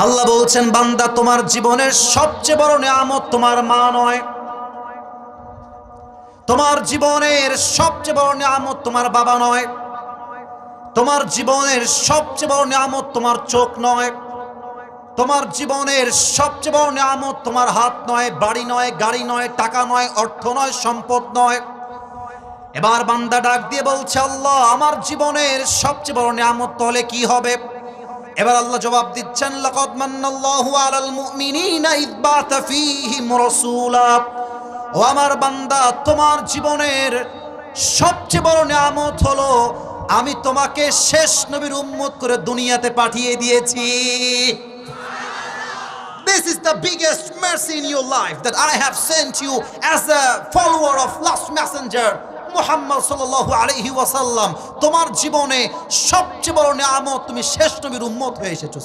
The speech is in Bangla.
আল্লাহ বলছেন, বান্দা তোমার জীবনের সবচেয়ে বড় নিয়ামত তোমার মা নয়, তোমার জীবনের সবচেয়ে বড় নিয়ামত তোমার বাবা নয়, তোমার জীবনের সবচেয়ে বড় নিয়ামত তোমার চোখ নয়, তোমার জীবনের সবচেয়ে বড় নিয়ামত তোমার হাত নয়, বাড়ি নয়, গাড়ি নয়, টাকা নয়, অর্থ নয়, সম্পদ নয়। এবার বান্দা ডাক দিয়ে বলছে, আল্লাহ আমার জীবনের সবচেয়ে বড় নিয়ামত তাহলে কি হবে? এবার আল্লাহ জবাব দিচ্ছেন, লাকাদ মান্নাল্লাহু আলাল মুমিনিনা ইয বা'আথা ফীহিম রাসূলা। ও আমার বান্দা, তোমার জীবনের সবচেয়ে বড় নিয়ামত হলো আমি তোমাকে শেষ নবীর উম্মত করে দুনিয়াতে পাঠিয়ে দিয়েছি। This is the biggest mercy in your life, that I have sent you as a follower of last messenger Muhammad সাল্লাল্লাহু আলাইহি ওয়াসাল্লাম। তোমার জীবনে সবচেয়ে বড় নিয়ামত তুমি শেষ নবীর উম্মত হয়ে এসেছো।